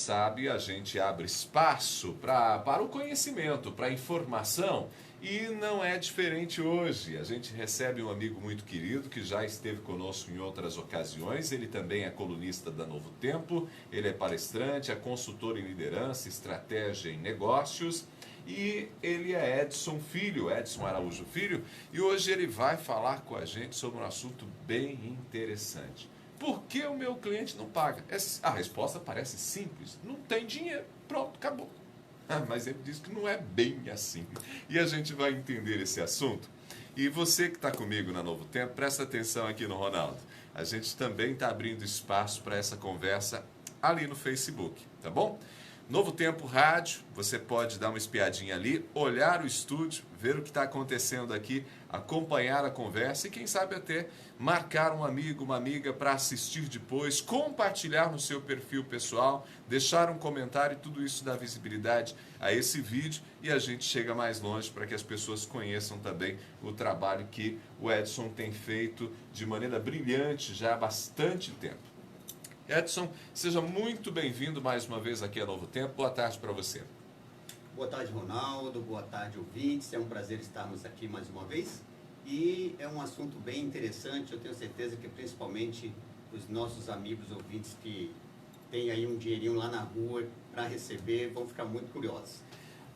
sabe, a gente abre espaço para o conhecimento, para a informação. E não é diferente hoje. A gente recebe um amigo muito querido que já esteve conosco em outras ocasiões. Ele também é colunista da Novo Tempo, ele é palestrante, é consultor em liderança, estratégia em negócios. E ele é Edson Filho, Edson Araújo Filho. E hoje ele vai falar com a gente sobre um assunto bem interessante. Por que o meu cliente não paga? A resposta parece simples. Não tem dinheiro. Pronto, acabou. Mas ele diz que não é bem assim. E a gente vai entender esse assunto. E você que está comigo na Novo Tempo, presta atenção aqui no Ronaldo. A gente também está abrindo espaço para essa conversa ali no Facebook, tá bom? Novo Tempo Rádio, você pode dar uma espiadinha ali, olhar o estúdio, ver o que está acontecendo aqui, acompanhar a conversa e quem sabe até marcar um amigo, uma amiga para assistir depois, compartilhar no seu perfil pessoal, deixar um comentário, tudo isso dá visibilidade a esse vídeo e a gente chega mais longe para que as pessoas conheçam também o trabalho que o Edson tem feito de maneira brilhante já há bastante tempo. Edson, seja muito bem-vindo mais uma vez aqui a Novo Tempo. Boa tarde para você. Boa tarde, Ronaldo. Boa tarde, ouvintes. É um prazer estarmos aqui mais uma vez. E é um assunto bem interessante. Eu tenho certeza que principalmente os nossos amigos ouvintes que têm aí um dinheirinho lá na rua para receber vão ficar muito curiosos.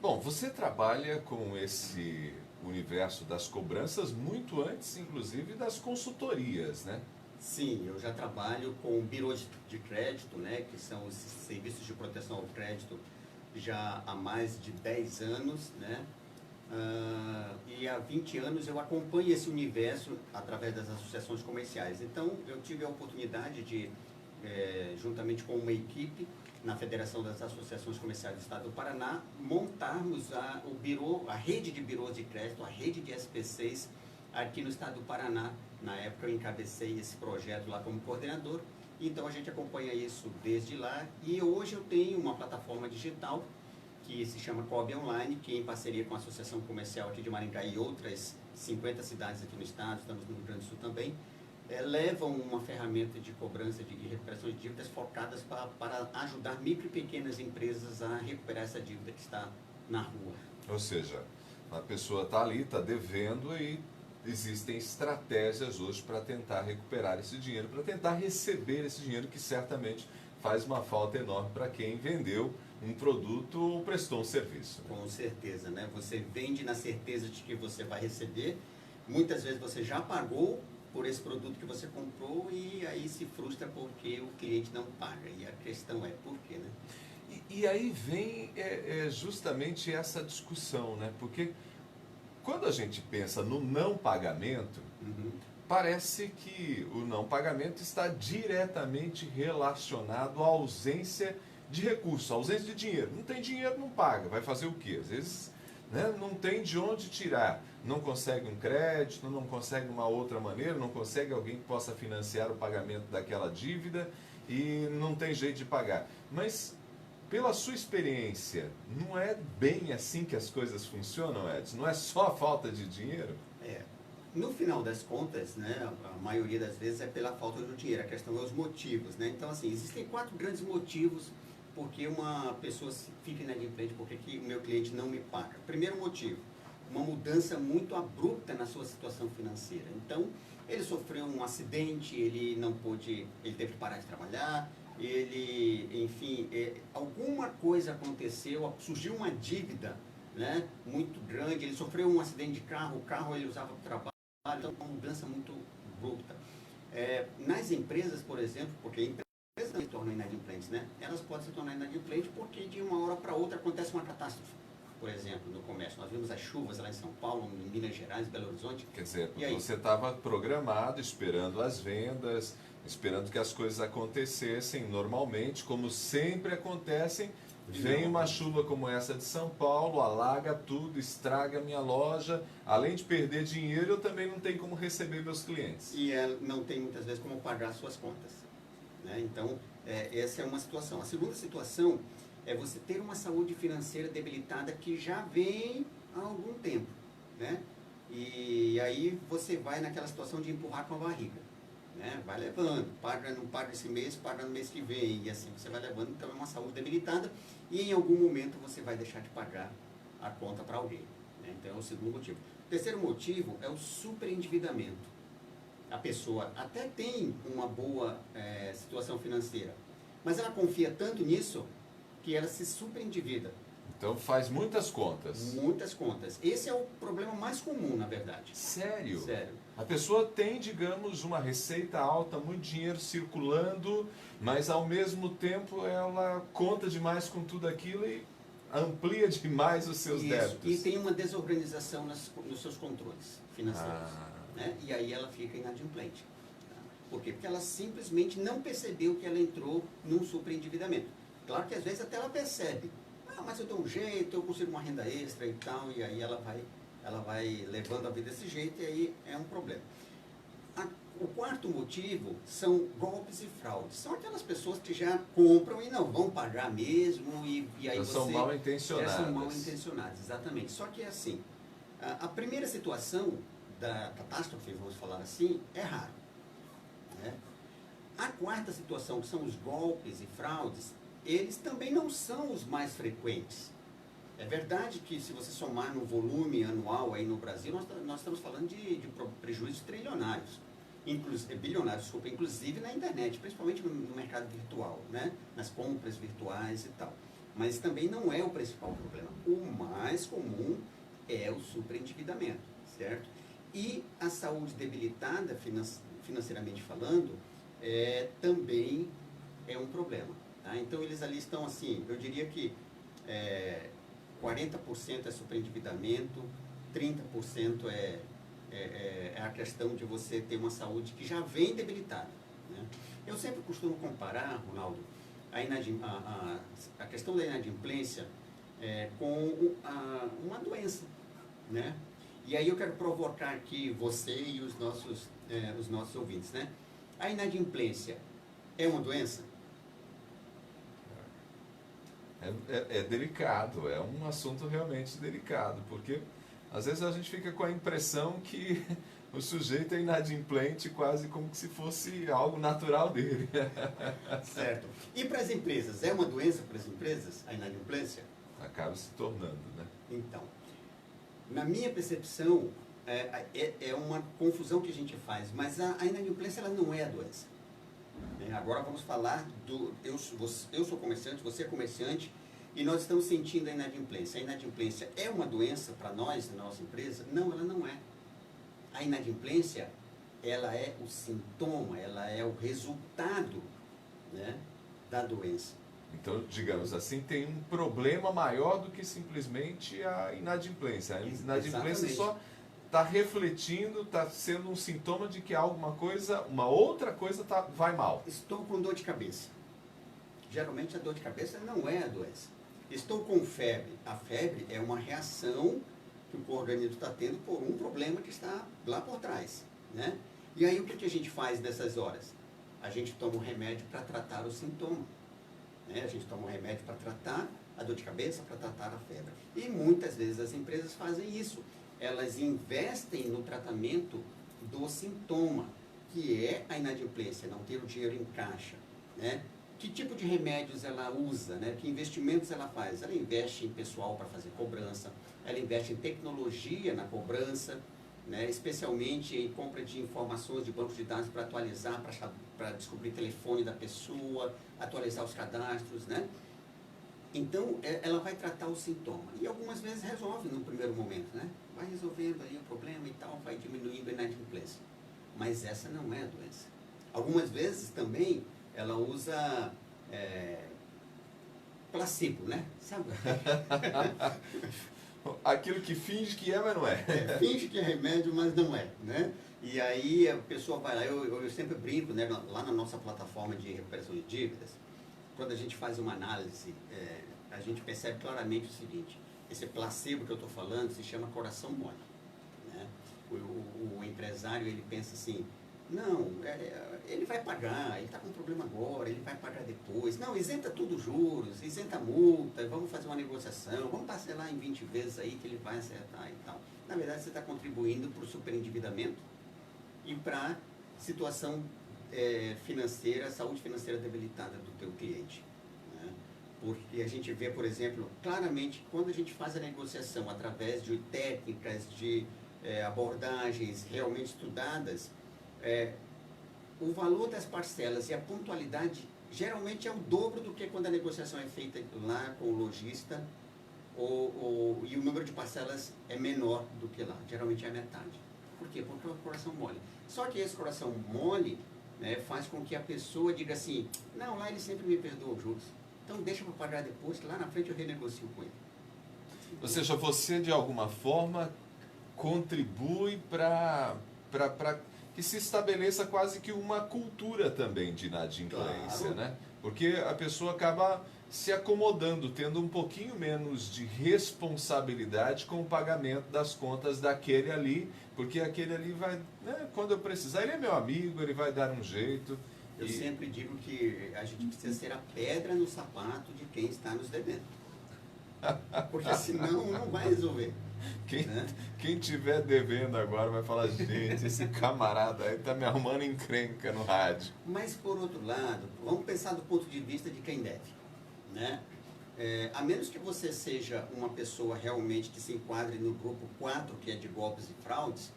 Bom, você trabalha com esse universo das cobranças muito antes, inclusive, das consultorias, né? Sim, eu já trabalho com birôs de crédito, né, que são os serviços de proteção ao crédito já há mais de 10 anos, né? E há 20 anos eu acompanho esse universo através das associações comerciais. Então, eu tive a oportunidade de, juntamente com uma equipe na Federação das Associações Comerciais do Estado do Paraná, montarmos a rede de birôs de crédito, a rede de SPCs aqui no Estado do Paraná. Na época eu encabecei esse projeto lá como coordenador, então a gente acompanha isso desde lá e hoje eu tenho uma plataforma digital que se chama Cob Online, que em parceria com a Associação Comercial aqui de Maringá e outras 50 cidades aqui no estado, estamos no Rio Grande do Sul também, levam uma ferramenta de cobrança e recuperação de dívidas focadas para ajudar micro e pequenas empresas a recuperar essa dívida que está na rua. Ou seja, a pessoa está ali, está devendo e existem estratégias hoje para tentar recuperar esse dinheiro, para tentar receber esse dinheiro que certamente faz uma falta enorme para quem vendeu um produto ou prestou um serviço. Com certeza, né? Você vende na certeza de que você vai receber, muitas vezes você já pagou por esse produto que você comprou e aí se frustra porque o cliente não paga. E a questão é por quê, né? E aí vem justamente essa discussão, né? Porque quando a gente pensa no não pagamento, parece que o não pagamento está diretamente relacionado à ausência de recurso, à ausência de dinheiro. Não tem dinheiro, não paga. Vai fazer o quê? Às vezes, né, não tem de onde tirar. Não consegue um crédito, não consegue uma outra maneira, não consegue alguém que possa financiar o pagamento daquela dívida e não tem jeito de pagar. Mas pela sua experiência, não é bem assim que as coisas funcionam, Edson? Não é só a falta de dinheiro? No final das contas, né, a maioria das vezes é pela falta de dinheiro. A questão é os motivos, né? Então, assim, existem 4 grandes motivos por que uma pessoa fica inadimplente, por que o meu cliente não me paga. Primeiro motivo, uma mudança muito abrupta na sua situação financeira. Então, ele sofreu um acidente, ele teve que parar de trabalhar, enfim, alguma coisa aconteceu, surgiu uma dívida, né, muito grande, ele sofreu um acidente de carro, o carro ele usava para o trabalho, então uma mudança muito abrupta. Nas empresas, por exemplo, porque empresas não se tornam inadimplentes, né, elas podem se tornar inadimplentes porque de uma hora para outra acontece uma catástrofe. Por exemplo, no comércio, nós vimos as chuvas lá em São Paulo, em Minas Gerais, Belo Horizonte. Quer dizer, você estava programado, esperando as vendas, esperando que as coisas acontecessem normalmente, como sempre acontecem. Vem uma chuva como essa de São Paulo, alaga tudo, estraga a minha loja. Além de perder dinheiro, eu também não tenho como receber meus clientes. E não tem muitas vezes como pagar suas contas, né? Então, essa é uma situação. A segunda situação é você ter uma saúde financeira debilitada que já vem há algum tempo, né? E aí você vai naquela situação de empurrar com a barriga. né? Vai levando, paga, não paga esse mês, paga no mês que vem, e assim você vai levando, então é uma saúde debilitada, e em algum momento você vai deixar de pagar a conta para alguém, né? Então é o segundo motivo. O terceiro motivo é o superendividamento. A pessoa até tem uma boa situação financeira, mas ela confia tanto nisso que ela se superendivida. Então faz muitas contas. Muitas contas. Esse é o problema mais comum, na verdade. Sério? Sério. A pessoa tem, digamos, uma receita alta, muito dinheiro circulando, mas ao mesmo tempo ela conta demais com tudo aquilo e amplia demais os seus débitos. E tem uma desorganização nos seus controles financeiros. Né? E aí ela fica inadimplente. Tá? Por quê? Porque ela simplesmente não percebeu que ela entrou num superendividamento. Claro que às vezes até ela percebe. Ah, mas eu dou um jeito, eu consigo uma renda extra e tal, e aí ela vai levando a vida desse jeito, e aí é um problema. O quarto motivo são golpes e fraudes. São aquelas pessoas que já compram e não vão pagar mesmo, e aí Elas você... são mal intencionadas. São mal intencionadas, exatamente. Só que é assim, a primeira situação da catástrofe, vamos falar assim, é raro. Né? A quarta situação, que são os golpes e fraudes, eles também não são os mais frequentes. É verdade que se você somar no volume anual aí no Brasil, nós estamos falando de prejuízos trilionários, bilionários, desculpa, inclusive na internet, principalmente no mercado virtual, né? Nas compras virtuais e tal. Mas também não é o principal problema. O mais comum é o superendividamento, certo? E a saúde debilitada, financeiramente falando, também é um problema. Tá? Então, eles ali estão assim, eu diria que 40% é superendividamento, 30% é a questão de você ter uma saúde que já vem debilitada. Né? Eu sempre costumo comparar, Ronaldo, a questão da inadimplência com uma doença, né? E aí eu quero provocar aqui você e os nossos ouvintes, né? A inadimplência é uma doença? É delicado, é um assunto realmente delicado, porque às vezes a gente fica com a impressão que o sujeito é inadimplente quase como se fosse algo natural dele. Certo. E para as empresas, é uma doença para as empresas, a inadimplência? Acaba se tornando, né? Então, na minha percepção, é uma confusão que a gente faz, mas a inadimplência ela não é a doença. Agora vamos falar eu sou comerciante, você é comerciante, e nós estamos sentindo a inadimplência. A inadimplência é uma doença para nós, na nossa empresa? Não, ela não é. A inadimplência, ela é o sintoma, ela é o resultado, né, da doença. Então, digamos assim, tem um problema maior do que simplesmente a inadimplência. A inadimplência Exatamente. só está refletindo, está sendo um sintoma de que alguma coisa, uma outra coisa vai mal. Estou com dor de cabeça. Geralmente a dor de cabeça não é a doença. Estou com febre. A febre é uma reação que o organismo está tendo por um problema que está lá por trás, né? E aí o que a gente faz nessas horas? A gente toma um remédio para tratar o sintoma, né? A gente toma um remédio para tratar a dor de cabeça, para tratar a febre. E muitas vezes as empresas fazem isso. Elas investem no tratamento do sintoma, que é a inadimplência, não ter o dinheiro em caixa, né? Que tipo de remédios ela usa, né? Que investimentos ela faz? Ela investe em pessoal para fazer cobrança, ela investe em tecnologia na cobrança, né? Especialmente em compra de informações de bancos de dados para atualizar, para descobrir o telefone da pessoa, atualizar os cadastros, né? Então, ela vai tratar o sintoma. E algumas vezes resolve no primeiro momento, né? Vai resolvendo aí o problema e tal, vai diminuindo a inadimplência. Mas essa não é a doença. Algumas vezes também ela usa placebo, né? Sabe? Aquilo que finge que é, mas não é. Finge que é remédio, mas não é, né? E aí a pessoa vai lá, eu sempre brinco, né? Lá na nossa plataforma de recuperação de dívidas, quando a gente faz uma análise, a gente percebe claramente o seguinte: esse placebo que eu estou falando se chama coração mole, né? O empresário, ele pensa assim, não, ele vai pagar, ele está com problema agora, ele vai pagar depois. Não, isenta tudo os juros, isenta a multa, vamos fazer uma negociação, vamos parcelar em 20 vezes aí que ele vai acertar e tal. Na verdade, você está contribuindo para o superendividamento e para a situação financeira, saúde financeira debilitada do teu cliente. Né? Porque a gente vê, por exemplo, claramente, quando a gente faz a negociação através de técnicas, de abordagens realmente estudadas, o valor das parcelas e a pontualidade geralmente é o dobro do que quando a negociação é feita lá com o lojista, e o número de parcelas é menor do que lá, geralmente é a metade. Por quê? Porque é o coração mole. Só que esse coração mole, né, faz com que a pessoa diga assim, não, lá ele sempre me perdoa os juros, então deixa para pagar depois, que lá na frente eu renegocio com ele. Ou seja, você de alguma forma contribui para que se estabeleça quase que uma cultura também de inadimplência, Claro. né? Porque a pessoa acaba se acomodando, tendo um pouquinho menos de responsabilidade com o pagamento das contas daquele ali, porque aquele ali vai, né, quando eu precisar, ele é meu amigo, ele vai dar um jeito. Eu sempre digo que a gente precisa ser a pedra no sapato de quem está nos devendo. Porque senão não vai resolver. Quem tiver devendo agora vai falar, gente, esse camarada aí tá me arrumando encrenca no rádio. Mas, por outro lado, vamos pensar do ponto de vista de quem deve. Né? A menos que você seja uma pessoa realmente que se enquadre no grupo 4, que é de golpes e fraudes,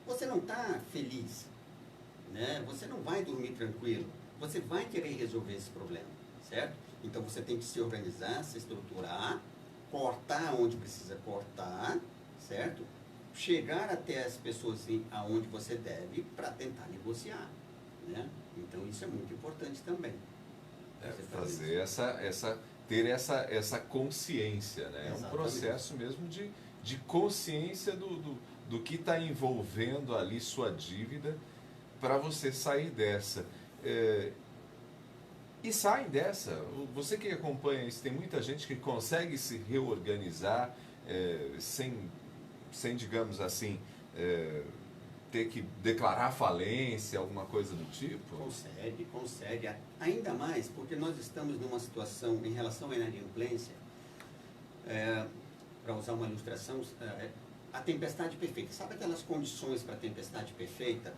você não está feliz. Né? Você não vai dormir tranquilo. Você vai querer resolver esse problema, certo? Então você tem que se organizar, se estruturar, cortar onde precisa cortar, certo? Chegar até as pessoas aonde você deve para tentar negociar, né? Então isso é muito importante também. Fazer ter essa consciência, né? Exatamente. É um processo mesmo de consciência do que está envolvendo ali sua dívida para você sair dessa. E saem dessa. Você que acompanha isso, tem muita gente que consegue se reorganizar sem, digamos assim, ter que declarar falência, alguma coisa do tipo? Consegue. Ainda mais porque nós estamos numa situação em relação à inadimplência, para usar uma ilustração, a tempestade perfeita. Sabe aquelas condições para a tempestade perfeita?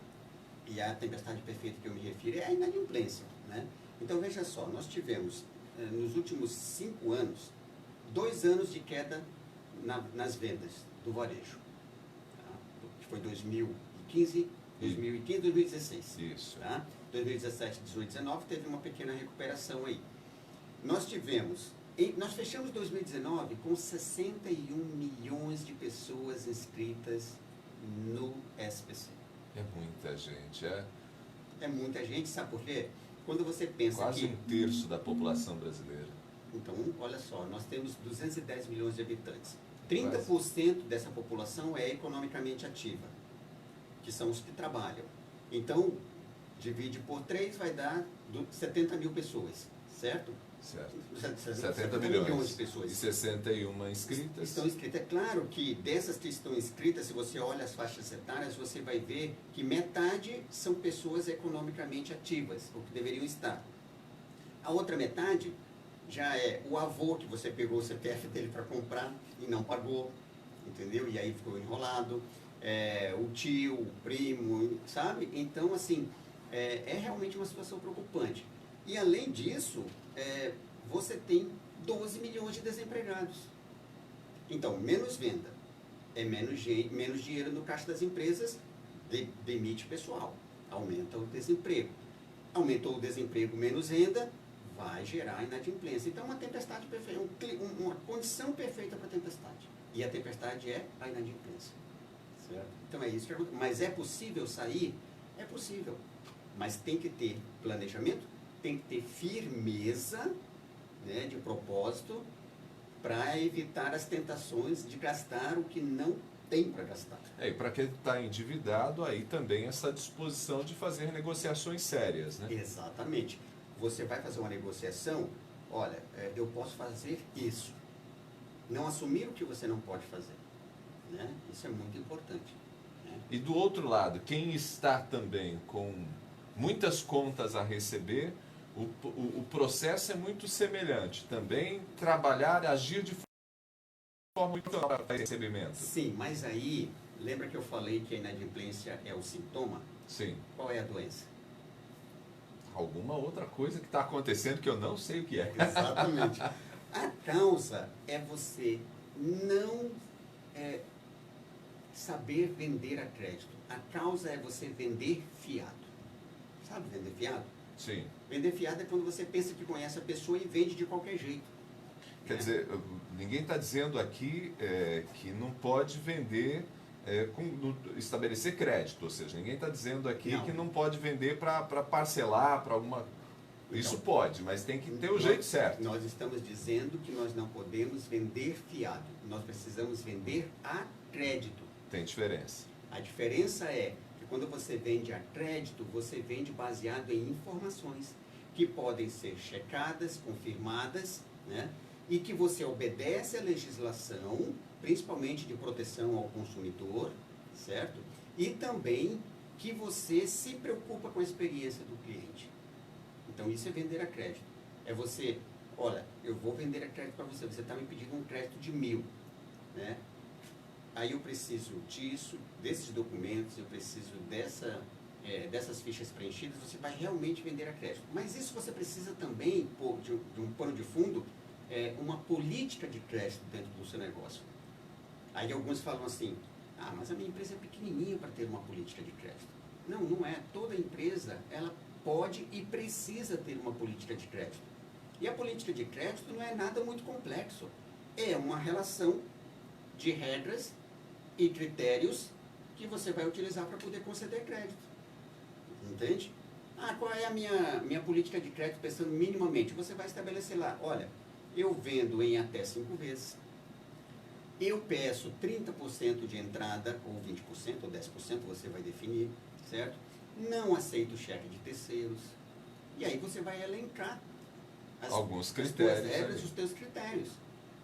E a tempestade perfeita que eu me refiro é a inadimplência, né? Então veja só, nós tivemos nos últimos 5 anos, 2 anos de queda nas vendas do varejo, tá? Que foi 2015, 2016. Isso. Tá? 2017, 18, 19 teve uma pequena recuperação aí. Nós fechamos 2019 com 61 milhões de pessoas inscritas no SPC. É muita gente, É muita gente, sabe por quê? Quando você pensa quase que... 1/3 da população brasileira. Então, olha só, nós temos 210 milhões de habitantes. 30% dessa população é economicamente ativa, que são os que trabalham. Então, divide por 3 vai dar 70 mil pessoas, certo? Certo. 70 milhões de pessoas. E 61 inscritas. Estão inscritas. É claro que dessas que estão inscritas, se você olha as faixas etárias, você vai ver que metade são pessoas economicamente ativas, ou que deveriam estar. A outra metade já é o avô que você pegou o CPF dele para comprar e não pagou, entendeu? E aí ficou enrolado. O tio, o primo, sabe? Então, assim, é realmente uma situação preocupante. E além disso, você tem 12 milhões de desempregados. Então, menos venda, menos dinheiro no caixa das empresas, demite pessoal, aumenta o desemprego. Aumentou o desemprego, menos renda, vai gerar inadimplência. Então, uma tempestade perfeita, uma condição perfeita para a tempestade. E a tempestade é a inadimplência. Certo? Então, é isso que acontece. Mas é possível sair? É possível. Mas tem que ter planejamento, tem que ter firmeza, né, de propósito, para evitar as tentações de gastar o que não tem para gastar. E para quem está endividado, aí também essa disposição de fazer negociações sérias, né? Exatamente. Você vai fazer uma negociação, olha, eu posso fazer isso. Não assumir o que você não pode fazer. Né? Isso é muito importante. Né? E do outro lado, quem está também com muitas contas a receber, o processo é muito semelhante. Também trabalhar, agir de forma muito para recebimento. Sim, mas aí, lembra que eu falei que a inadimplência é o sintoma? Sim. Qual é a doença? alguma outra coisa que está acontecendo que eu não sei o que é. Exatamente. A causa é você não saber vender a crédito. A causa é você vender fiado. Sabe vender fiado? Sim. Vender fiado é quando você pensa que conhece a pessoa e vende de qualquer jeito. Quer dizer, ninguém está dizendo aqui que não pode vender, estabelecer crédito, ou seja, ninguém está dizendo aqui que não pode vender para parcelar, para alguma... Isso pode, mas tem que ter o jeito certo. Nós estamos dizendo que nós não podemos vender fiado, nós precisamos vender a crédito. Tem diferença. A diferença é que quando você vende a crédito, você vende baseado em informações que podem ser checadas, confirmadas, né? E que você obedece à legislação, principalmente de proteção ao consumidor, certo? E também que você se preocupa com a experiência do cliente. Então isso é vender a crédito. É você, olha, eu vou vender a crédito para você, você está me pedindo um crédito de 1.000, né? Aí eu preciso disso, desses documentos, eu preciso dessas fichas preenchidas, você vai realmente vender a crédito. Mas isso você precisa também, de um pano de fundo, uma política de crédito dentro do seu negócio. Aí alguns falam assim, mas a minha empresa é pequenininha para ter uma política de crédito. Não, não é. Toda empresa, ela pode e precisa ter uma política de crédito. E a política de crédito não é nada muito complexo. É uma relação de regras e critérios que você vai utilizar para poder conceder crédito. Entende? Qual é a minha política de crédito pensando minimamente? Você vai estabelecer lá, olha, eu vendo em até 5 vezes, eu peço 30% de entrada, ou 20%, ou 10%, você vai definir, certo? Não aceito cheque de terceiros. E aí você vai elencar alguns critérios, as tuas regras e os teus critérios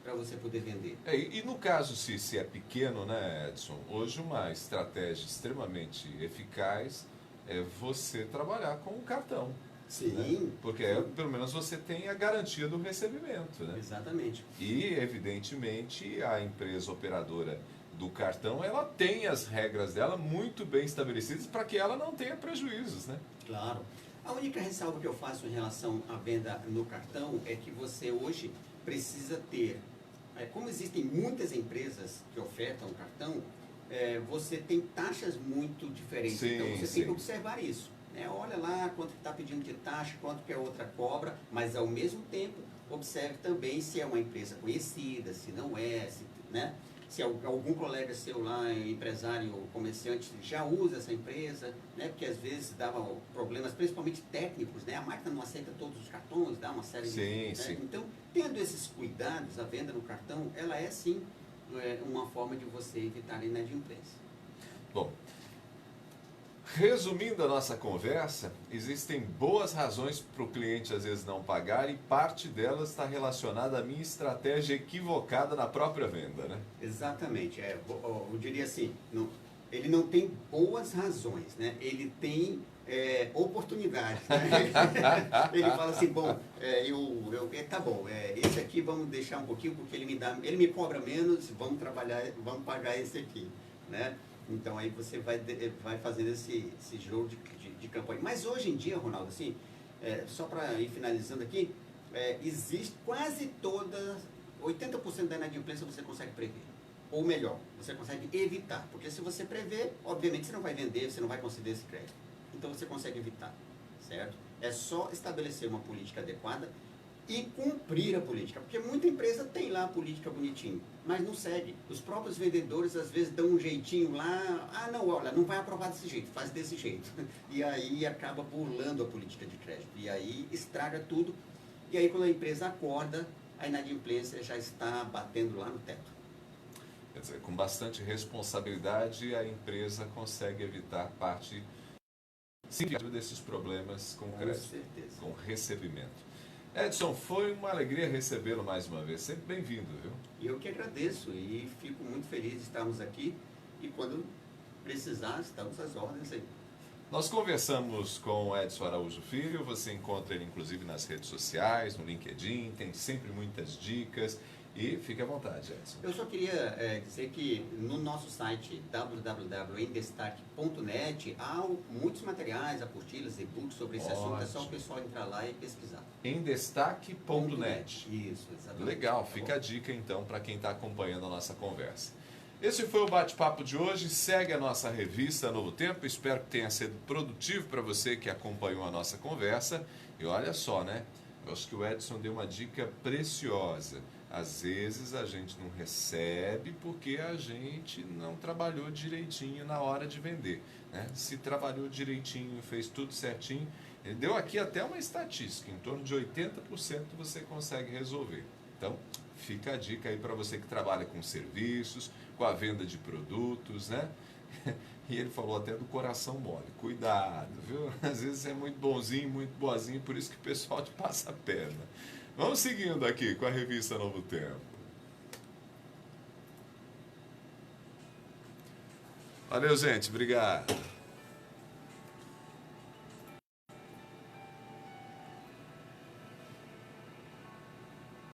para você poder vender. E no caso, se é pequeno, né, Edson, hoje uma estratégia extremamente eficaz é você trabalhar com o cartão. Sim. Né? Porque pelo menos você tem a garantia do recebimento. Né? Exatamente. E, evidentemente, a empresa operadora do cartão, ela tem as regras dela muito bem estabelecidas para que ela não tenha prejuízos. Né? Claro. A única ressalva que eu faço em relação à venda no cartão é que você hoje precisa ter, como existem muitas empresas que ofertam o cartão, você tem taxas muito diferentes. Sim, então você sim. tem que observar isso. Olha lá quanto está pedindo de taxa, quanto que a outra cobra, mas ao mesmo tempo observe também se é uma empresa conhecida, se não é, né? Se algum colega seu lá, empresário ou comerciante, já usa essa empresa, né? Porque às vezes dava problemas, principalmente técnicos, né? A máquina não aceita todos os cartões, dá uma série de... Sim. Então, tendo esses cuidados, a venda no cartão, ela é sim uma forma de você evitar a inadimplência. Bom, resumindo a nossa conversa, existem boas razões para o cliente às vezes não pagar e parte delas está relacionada à minha estratégia equivocada na própria venda, né? Exatamente. Eu diria assim, ele não tem boas razões, né? Ele tem oportunidades. Né? Ele fala assim, bom, tá bom, esse aqui vamos deixar um pouquinho porque ele me cobra menos, vamos pagar esse aqui, né? Então aí você vai fazendo esse jogo de campanha. Mas hoje em dia, Ronaldo, assim, só para ir finalizando aqui, existe quase 80% da inadimplência você consegue prever. Ou melhor, você consegue evitar. Porque se você prever, obviamente você não vai vender, você não vai conceder esse crédito. Então você consegue evitar, certo? É só estabelecer uma política adequada e cumprir a política. Porque muita empresa tem lá a política bonitinho, mas não segue. Os próprios vendedores às vezes dão um jeitinho lá, não, olha, não vai aprovar desse jeito, faz desse jeito. E aí acaba burlando a política de crédito. E aí estraga tudo. E aí quando a empresa acorda, a inadimplência já está batendo lá no teto. Quer dizer, com bastante responsabilidade, a empresa consegue evitar parte significativa desses problemas com crédito, certeza. Com recebimento. Edson, foi uma alegria recebê-lo mais uma vez. Sempre bem-vindo, viu? Eu que agradeço e fico muito feliz de estarmos aqui. E quando precisar, estamos às ordens aí. Nós conversamos com o Edson Araújo Filho. Você encontra ele, inclusive, nas redes sociais, no LinkedIn. Tem sempre muitas dicas E fique à vontade, Edson. Eu só queria dizer que no nosso site www.endestaque.net há muitos materiais, apostilas, e-books sobre esse assunto. É só o pessoal entrar lá e pesquisar. Endestaque.net. Isso, exatamente. Legal, fica a dica então para quem está acompanhando a nossa conversa. Esse foi o bate-papo de hoje. Segue a nossa revista Novo Tempo. Espero que tenha sido produtivo para você que acompanhou a nossa conversa. E olha só, né? Eu acho que o Edson deu uma dica preciosa. Às vezes a gente não recebe porque a gente não trabalhou direitinho na hora de vender, né? Se trabalhou direitinho, fez tudo certinho, ele deu aqui até uma estatística, em torno de 80% você consegue resolver. Então, fica a dica aí para você que trabalha com serviços, com a venda de produtos, né? E ele falou até do coração mole. Cuidado, viu? Às vezes é muito bonzinho, muito boazinho, por isso que o pessoal te passa a perna. Vamos seguindo aqui com a revista Novo Tempo. Valeu, gente. Obrigado.